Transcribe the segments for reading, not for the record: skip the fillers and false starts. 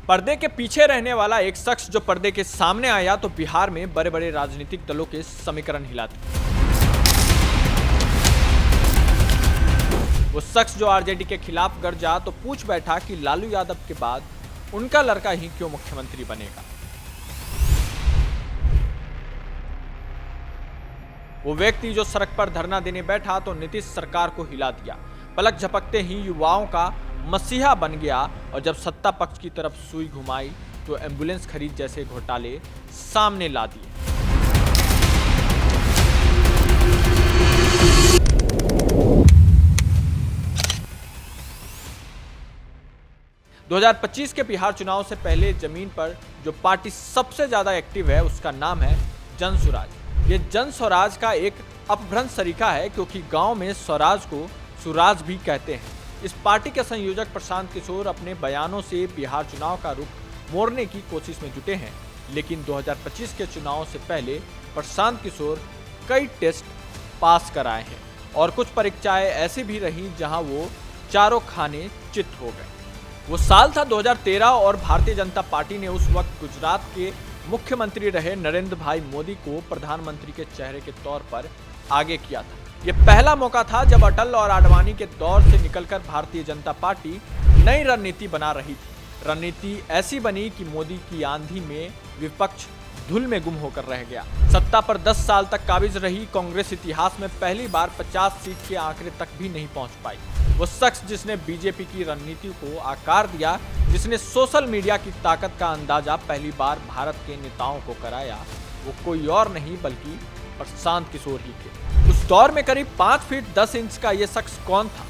पर्दे के पीछे रहने वाला एक शख्स जो पर्दे के सामने आया तो बिहार में बड़े बड़े राजनीतिक दलों के समीकरण हिला दिए। वो शख्स जो आरजेडी के खिलाफ गरजा तो पूछ बैठा कि लालू यादव के बाद उनका लड़का ही क्यों मुख्यमंत्री बनेगा। वो व्यक्ति जो सड़क पर धरना देने बैठा तो नीतीश सरकार को हिला दिया, पलक झपकते ही युवाओं का मसीहा बन गया और जब सत्ता पक्ष की तरफ सुई घुमाई तो एम्बुलेंस खरीद जैसे घोटाले सामने ला दिए। दो 2025 के बिहार चुनाव से पहले जमीन पर जो पार्टी सबसे ज्यादा एक्टिव है उसका नाम है जन स्वराज। ये जन स्वराज का एक अपभ्रंश तरीका है क्योंकि गांव में स्वराज को सुराज भी कहते हैं। इस पार्टी के संयोजक प्रशांत किशोर अपने बयानों से बिहार चुनाव का रुख मोड़ने की कोशिश में जुटे हैं, लेकिन 2025 के चुनाव से पहले प्रशांत किशोर कई टेस्ट पास कराए हैं और कुछ परीक्षाएं ऐसी भी रहीं जहां वो चारों खाने चित हो गए। वो साल था 2013 और भारतीय जनता पार्टी ने उस वक्त गुजरात के मुख्यमंत्री रहे नरेंद्र भाई मोदी को प्रधानमंत्री के चेहरे के तौर पर आगे किया था। ये पहला मौका था जब अटल और आडवाणी के दौर से निकलकर भारतीय जनता पार्टी नई रणनीति बना रही थी। रणनीति ऐसी बनी कि मोदी की आंधी में विपक्ष धुल में गुम होकर रह गया। सत्ता पर 10 साल तक काबिज रही कांग्रेस इतिहास में पहली बार 50 सीट के आंकड़े तक भी नहीं पहुंच पाई। वो शख्स जिसने बीजेपी की रणनीति को आकार दिया, जिसने सोशल मीडिया की ताकत का अंदाजा पहली बार भारत के नेताओं को कराया, वो कोई और नहीं बल्कि प्रशांत किशोर ही थे। उस दौर में करीब 5 फीट 10 इंच का ये शख्स कौन था,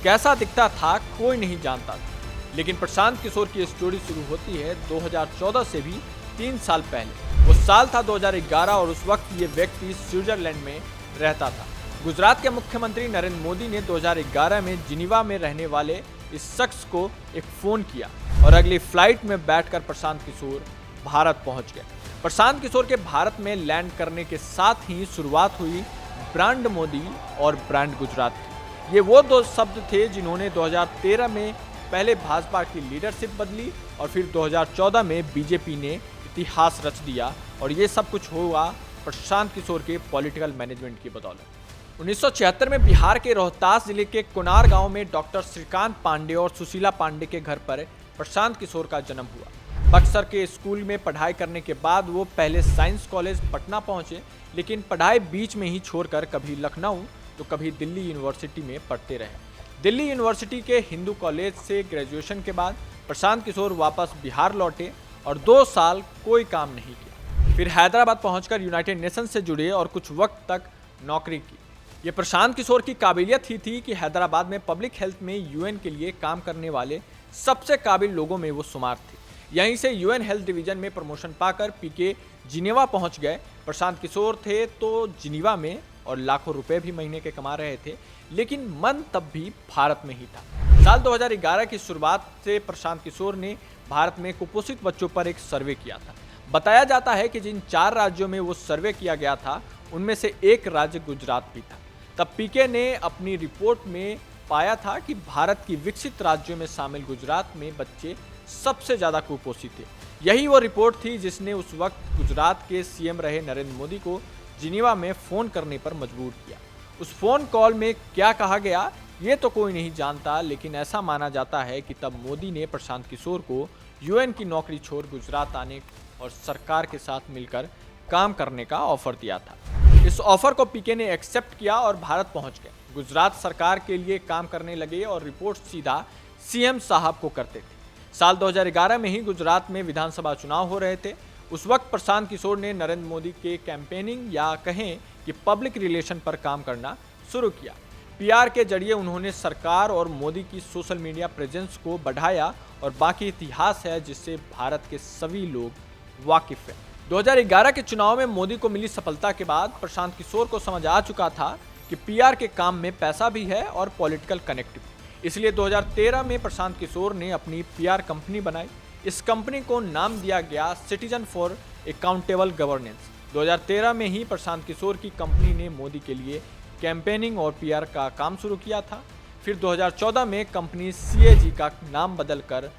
कैसा दिखता था, कोई नहीं जानता था। लेकिन प्रशांत किशोर की स्टोरी शुरू होती है 2014 से भी 3 साल पहले। वो साल था 2011 और उस वक्त ये व्यक्ति स्विट्जरलैंड में रहता था। गुजरात के मुख्यमंत्री नरेंद्र मोदी ने 2011 में जिनीवा में रहने वाले इस शख्स को एक फोन किया और अगली फ्लाइट में बैठकर प्रशांत किशोर भारत पहुंच गए। प्रशांत किशोर के भारत में लैंड करने के साथ ही शुरुआत हुई ब्रांड मोदी और ब्रांड गुजरात की। ये वो दो शब्द थे जिन्होंने 2013 में पहले भाजपा की लीडरशिप बदली और फिर 2014 में बीजेपी ने इतिहास रच दिया और ये सब कुछ हुआ प्रशांत किशोर के पॉलिटिकल मैनेजमेंट की बदौलत। 1976 में बिहार के रोहतास जिले के कोनार गांव में डॉक्टर श्रीकांत पांडे और सुशीला पांडे के घर पर प्रशांत किशोर का जन्म हुआ। बक्सर के स्कूल में पढ़ाई करने के बाद वो पहले साइंस कॉलेज पटना पहुंचे, लेकिन पढ़ाई बीच में ही छोड़कर कभी लखनऊ तो कभी दिल्ली यूनिवर्सिटी में पढ़ते रहे। दिल्ली यूनिवर्सिटी के हिंदू कॉलेज से ग्रेजुएशन के बाद प्रशांत किशोर वापस बिहार लौटे और 2 साल कोई काम नहीं किया। फिर हैदराबाद पहुंचकर यूनाइटेड नेशन से जुड़े और कुछ वक्त तक नौकरी की। ये प्रशांत किशोर की काबिलियत ही थी कि हैदराबाद में पब्लिक हेल्थ में यूएन के लिए काम करने वाले सबसे काबिल लोगों में वो शुमार थे। यहीं से यूएन हेल्थ डिवीजन में प्रमोशन पाकर पीके जिनेवा पहुंच गए। प्रशांत किशोर थे तो जिनेवा में और लाखों रुपए भी महीने के कमा रहे थे, लेकिन मन तब भी भारत में ही था। साल 2011 की शुरुआत से प्रशांत किशोर ने भारत में कुपोषित बच्चों पर एक सर्वे किया था। बताया जाता है कि जिन 4 राज्यों में वो सर्वे किया गया था उनमें से एक राज्य गुजरात भी था। तब पीके ने अपनी रिपोर्ट में पाया था कि भारत की विकसित राज्यों में शामिल गुजरात में बच्चे सबसे ज्यादा कुपोषित थे। यही वो रिपोर्ट थी जिसने उस वक्त गुजरात के सीएम रहे नरेंद्र मोदी को जिनेवा में फोन करने पर मजबूर किया। उस फोन कॉल में क्या कहा गया ये तो कोई नहीं जानता, लेकिन ऐसा माना जाता है कि तब मोदी ने प्रशांत किशोर को यूएन की नौकरी छोड़ गुजरात आने और सरकार के साथ मिलकर काम करने का ऑफर दिया था। इस ऑफर को पीके ने एक्सेप्ट किया और भारत पहुंच गए। गुजरात सरकार के लिए काम करने लगे और रिपोर्ट सीधा सीएम साहब को करते थे। साल 2011 में ही गुजरात में विधानसभा चुनाव हो रहे थे। उस वक्त प्रशांत किशोर ने नरेंद्र मोदी के कैंपेनिंग या कहें कि पब्लिक रिलेशन पर काम करना शुरू किया। पीआर के जरिए उन्होंने सरकार और मोदी की सोशल मीडिया प्रेजेंस को बढ़ाया और बाकी इतिहास है जिससे भारत के सभी लोग वाकिफ हैं। 2011 के चुनाव में मोदी को मिली सफलता के बाद प्रशांत किशोर को समझ आ चुका था कि पीआर के काम में पैसा भी है और पॉलिटिकल कनेक्ट भी। इसलिए 2013 में प्रशांत किशोर ने अपनी पीआर कंपनी बनाई। इस कंपनी को नाम दिया गया सिटीजन फॉर अकाउंटेबल गवर्नेंस। 2013 में ही प्रशांत किशोर की कंपनी ने मोदी के लिए कैंपेनिंग और पीआर का काम शुरू किया था। फिर 2014 में कंपनी सीएजी का नाम बदलकर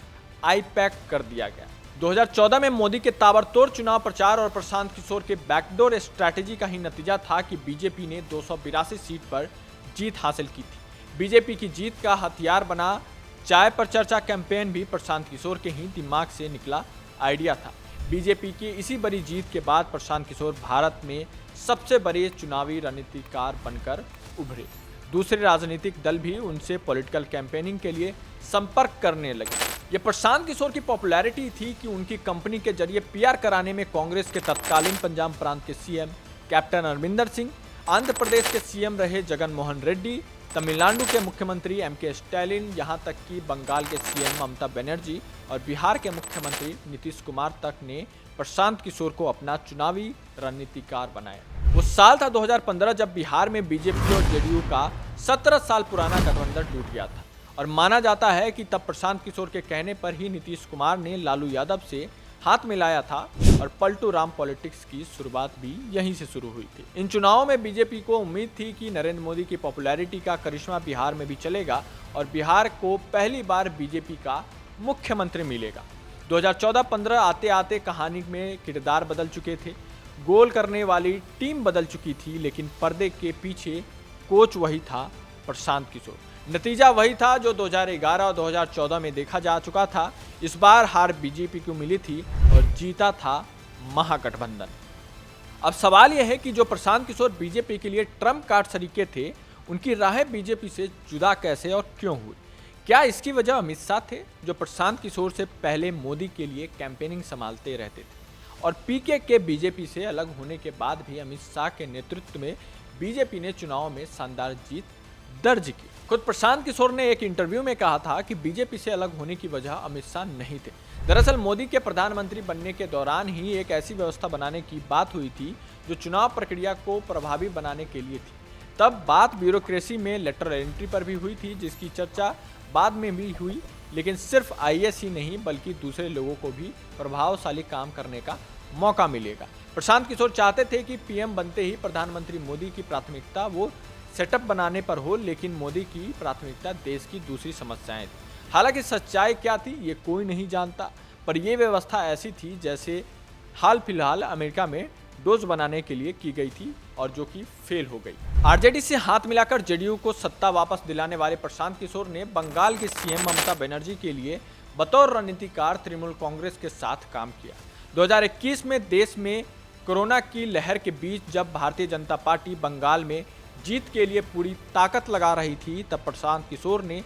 आई पैक कर दिया गया। 2014 में मोदी के ताबड़तोड़ चुनाव प्रचार और प्रशांत किशोर के बैकडोर स्ट्रैटेजी का ही नतीजा था कि बीजेपी ने 282 सीट पर जीत हासिल की थी। बीजेपी की जीत का हथियार बना चाय पर चर्चा कैंपेन भी प्रशांत किशोर के ही दिमाग से निकला आइडिया था। बीजेपी की इसी बड़ी जीत के बाद प्रशांत किशोर भारत में सबसे बड़े चुनावी रणनीतिकार बनकर उभरे। दूसरे राजनीतिक दल भी उनसे पॉलिटिकल कैंपेनिंग के लिए संपर्क करने लगे। ये प्रशांत किशोर की पॉपुलैरिटी थी कि उनकी कंपनी के जरिए पीआर कराने में कांग्रेस के तत्कालीन पंजाब प्रांत के सीएम कैप्टन अमरिंदर सिंह, आंध्र प्रदेश के सीएम रहे जगन मोहन रेड्डी, तमिलनाडु के मुख्यमंत्री एमके स्टैलिन, यहाँ तक कि बंगाल के सीएम ममता बनर्जी और बिहार के मुख्यमंत्री नीतीश कुमार तक ने प्रशांत किशोर को अपना चुनावी रणनीतिकार बनाया। वो साल था 2015 जब बिहार में बीजेपी और जेडीयू का 17 साल पुराना गठबंधन टूट गया था और माना जाता है कि तब प्रशांत किशोर के कहने पर ही नीतीश कुमार ने लालू यादव से हाथ मिलाया था और पलटू राम पॉलिटिक्स की शुरुआत भी यहीं से शुरू हुई थी। इन चुनावों में बीजेपी को उम्मीद थी कि नरेंद्र मोदी की पॉपुलैरिटी का करिश्मा बिहार में भी चलेगा और बिहार को पहली बार बीजेपी का मुख्यमंत्री मिलेगा। 2014-15 आते आते कहानी में किरदार बदल चुके थे, गोल करने वाली टीम बदल चुकी थी, लेकिन पर्दे के पीछे कोच वही था, प्रशांत किशोर। नतीजा वही था जो 2011 और 2014 में देखा जा चुका था। इस बार हार बीजेपी को मिली थी और जीता था महागठबंधन। अब सवाल यह है कि जो प्रशांत किशोर बीजेपी के लिए ट्रम्प कार्ड सरीके थे, उनकी राहें बीजेपी से जुदा कैसे और क्यों हुई? क्या इसकी वजह अमित शाह थे, जो प्रशांत किशोर से पहले मोदी के लिए कैंपेनिंग संभालते रहते थे और पीके के बीजेपी से अलग होने के बाद भी अमित शाह के नेतृत्व में बीजेपी ने चुनाव में शानदार जीत दर्ज की? खुद प्रशांत किशोर ने एक इंटरव्यू में कहा था कि बीजेपी से अलग होने की वजह अमित शाह नहीं थे। दरअसल मोदी के प्रधानमंत्री बनने के दौरान ही एक ऐसी व्यवस्था बनाने की बात हुई थी जो चुनाव प्रक्रिया को प्रभावी बनाने के लिए थी। तब बात ब्यूरोक्रेसी में लेटरल एंट्री पर भी हुई थी, जिसकी चर्चा बाद में भी हुई, लेकिन सिर्फ आईएएस ही नहीं बल्कि दूसरे लोगों को भी प्रभावशाली काम करने का मौका मिलेगा। प्रशांत किशोर चाहते थे कि पीएम बनते ही प्रधानमंत्री मोदी की प्राथमिकता वो सेटअप बनाने पर हो, लेकिन मोदी की प्राथमिकता देश की दूसरी समस्याएं थी। हालांकि सच्चाई क्या थी ये कोई नहीं जानता, पर यह व्यवस्था ऐसी थी जैसे हाल फिलहाल अमेरिका में डोज बनाने के लिए की गई थी और जो कि फेल हो गई। आरजेडी से हाथ मिलाकर जेडीयू को सत्ता वापस दिलाने वाले प्रशांत किशोर ने बंगाल की सीएम ममता बनर्जी के लिए बतौर रणनीतिकार तृणमूल कांग्रेस के साथ काम किया। 2021 में देश में कोरोना की लहर के बीच जब भारतीय जनता पार्टी बंगाल में जीत के लिए पूरी ताकत लगा रही थी, तब प्रशांत किशोर ने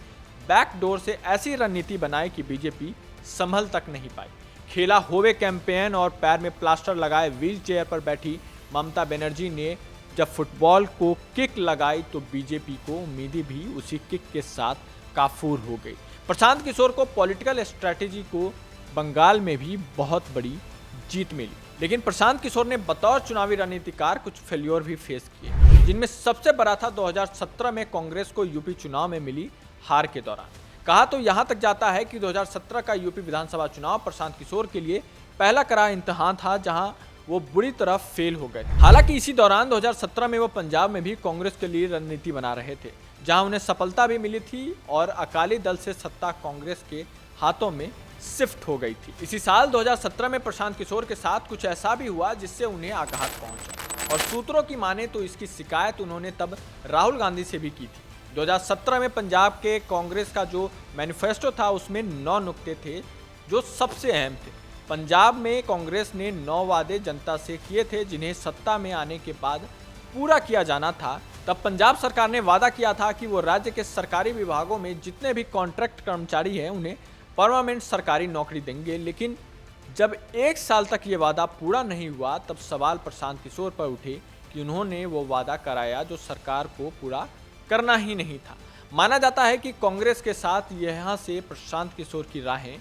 बैकडोर से ऐसी रणनीति बनाई कि बीजेपी संभल तक नहीं पाई। खेला होवे कैंपेन और पैर में प्लास्टर लगाए व्हील चेयर पर बैठी ममता बनर्जी ने जब फुटबॉल को किक लगाई तो बीजेपी को उम्मीदें भी उसी किक के साथ काफूर हो गई। प्रशांत किशोर को पॉलिटिकल स्ट्रैटेजी को बंगाल में भी बहुत बड़ी जीत मिली, लेकिन प्रशांत किशोर ने बतौर चुनावी रणनीतिकार कुछ फेल्योर भी फेस किए, जिनमें सबसे बड़ा था 2017 में कांग्रेस को यूपी चुनाव में मिली हार के दौरान। कहा तो यहां तक जाता है कि 2017 का यूपी विधानसभा चुनाव प्रशांत किशोर के लिए पहला कड़ा इम्तिहान था, जहां वो बुरी तरह फेल हो गए। हालांकि इसी दौरान 2017 में वो पंजाब में भी कांग्रेस के लिए रणनीति बना रहे थे, जहां उन्हें सफलता भी मिली थी और अकाली दल से सत्ता कांग्रेस के हाथों में शिफ्ट हो गई थी। इसी साल 2017 में प्रशांत किशोर के साथ कुछ ऐसा भी हुआ जिससे उन्हें आघात पहुंचा और सूत्रों की माने तो इसकी शिकायत उन्होंने तब राहुल गांधी से भी की थी। 2017 में पंजाब के कांग्रेस का जो मैनिफेस्टो था उसमें 9 नुक्ते थे जो सबसे अहम थे। पंजाब में कांग्रेस ने 9 वादे जनता से किए थे जिन्हें सत्ता में आने के बाद पूरा किया जाना था। तब पंजाब सरकार ने वादा किया था कि वो राज्य के सरकारी विभागों में जितने भी कॉन्ट्रैक्ट कर्मचारी हैं उन्हें परमानेंट सरकारी नौकरी देंगे, लेकिन जब 1 साल तक ये वादा पूरा नहीं हुआ तब सवाल प्रशांत किशोर पर उठे कि उन्होंने वो वादा कराया जो सरकार को पूरा करना ही नहीं था। माना जाता है कि कांग्रेस के साथ यहाँ से प्रशांत किशोर की राहें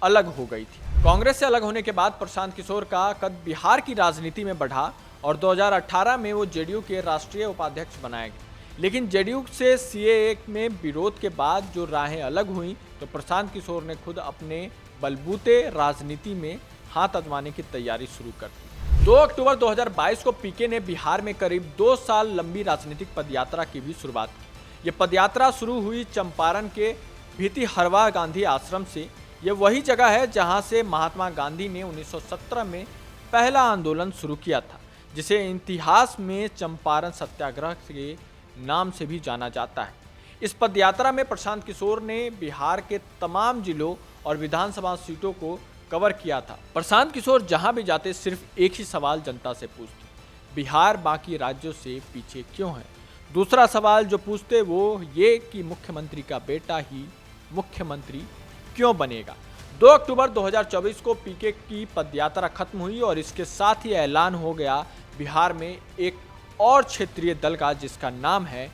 अलग हो गई थी। कांग्रेस से अलग होने के बाद प्रशांत किशोर का कद बिहार की राजनीति में बढ़ा और 2018 में वो जेडीयू के राष्ट्रीय उपाध्यक्ष बनाए गए। लेकिन जेडीयू से सीएए में विरोध के बाद जो राहें अलग हुई तो प्रशांत किशोर ने खुद अपने बलबूते राजनीति में हाथ आजमाने की तैयारी शुरू कर दी। 2 अक्टूबर 2022 को पीके ने बिहार में करीब 2 साल लंबी राजनीतिक पदयात्रा की भी शुरुआत की। ये पदयात्रा शुरू हुई चंपारण के भितिहरवा गांधी आश्रम से। ये वही जगह है जहां से महात्मा गांधी ने 1917 में पहला आंदोलन शुरू किया था, जिसे इतिहास में चंपारण सत्याग्रह के नाम से भी जाना जाता है। इस पदयात्रा में प्रशांत किशोर ने बिहार के तमाम जिलों और विधानसभा सीटों को कवर किया था। प्रशांत किशोर जहां भी जाते सिर्फ एक ही सवाल जनता से पूछते, बिहार बाकी राज्यों से पीछे क्यों है। दूसरा सवाल जो पूछते वो ये कि मुख्यमंत्री का बेटा ही मुख्यमंत्री क्यों बनेगा। 2 अक्टूबर 2024 को पीके की पदयात्रा खत्म हुई और इसके साथ ही ऐलान हो गया बिहार में एक और क्षेत्रीय दल का, जिसका नाम है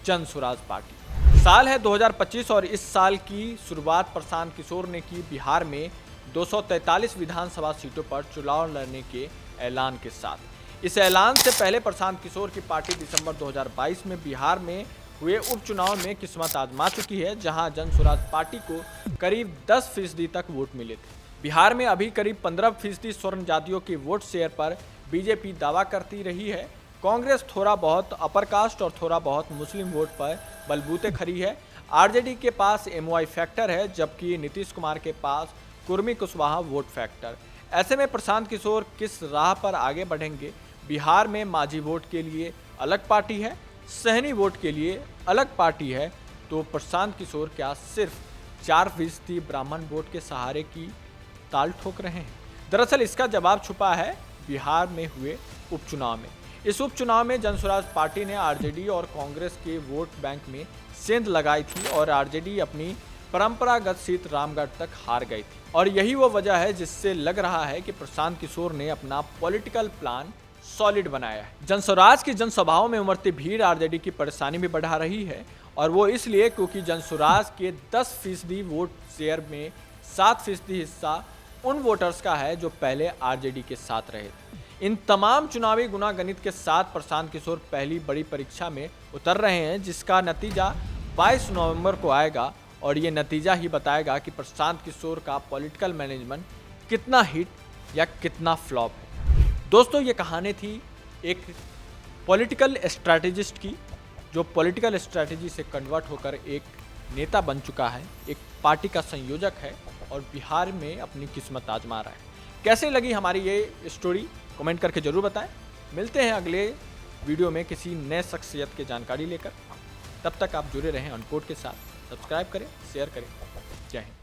जन स्वराज पार्टी। साल है 2025 और इस साल की शुरुआत प्रशांत किशोर ने की बिहार में 243 विधानसभा सीटों पर चुनाव लड़ने के ऐलान के साथ। इस ऐलान से पहले प्रशांत किशोर की पार्टी दिसंबर 2022 में बिहार में हुए उपचुनाव में किस्मत आजमा चुकी है, जहां जन स्वराज पार्टी को करीब 10% तक वोट मिले थे। बिहार में अभी करीब 15% स्वर्ण जातियों के वोट शेयर पर बीजेपी दावा करती रही है। कांग्रेस थोड़ा बहुत अपर कास्ट और थोड़ा बहुत मुस्लिम वोट पर बलबूते खड़ी है। आरजेडी के पास एमवाई फैक्टर है, जबकि नीतीश कुमार के पास कुर्मी कुशवाहा वोट फैक्टर। ऐसे में प्रशांत किशोर किस राह पर आगे बढ़ेंगे। बिहार में माझी वोट के लिए अलग पार्टी है, सहनी वोट के लिए अलग पार्टी है, तो प्रशांत किशोर क्या सिर्फ 4% ब्राह्मण वोट के सहारे की ताल ठोक रहे हैं। दरअसल इसका जवाब छुपा है बिहार में हुए उपचुनाव में। इस उपचुनाव में जन स्वराज पार्टी ने आरजेडी और कांग्रेस के वोट बैंक में सेंध लगाई थी और आरजेडी अपनी परंपरागत सीट रामगढ़ तक हार गई थी। और यही वो वजह है जिससे लग रहा है कि प्रशांत किशोर ने अपना पॉलिटिकल प्लान सॉलिड बनाया है। जन स्वराज की जनसभाओं में उमड़ती भीड़ आरजेडी की परेशानी भी बढ़ा रही है, और वो इसलिए क्योंकि जन स्वराज के 10% वोट शेयर में 7% हिस्सा उन वोटर्स का है जो पहले आरजेडी के साथ रहे थे। इन तमाम चुनावी गुणागणित के साथ प्रशांत किशोर पहली बड़ी परीक्षा में उतर रहे हैं, जिसका नतीजा 22 नवंबर को आएगा और ये नतीजा ही बताएगा कि प्रशांत किशोर का पॉलिटिकल मैनेजमेंट कितना हिट या कितना फ्लॉप है। दोस्तों, ये कहानी थी एक पॉलिटिकल स्ट्रैटेजिस्ट की, जो पॉलिटिकल स्ट्रैटेजी से कन्वर्ट होकर एक नेता बन चुका है, एक पार्टी का संयोजक है और बिहार में अपनी किस्मत आजमा रहा है। कैसे लगी हमारी ये स्टोरी कमेंट करके जरूर बताएं। मिलते हैं अगले वीडियो में किसी नए शख्सियत की जानकारी लेकर। तब तक आप जुड़े रहें अनकोड के साथ। सब्सक्राइब करें, शेयर करें। जय हिंद।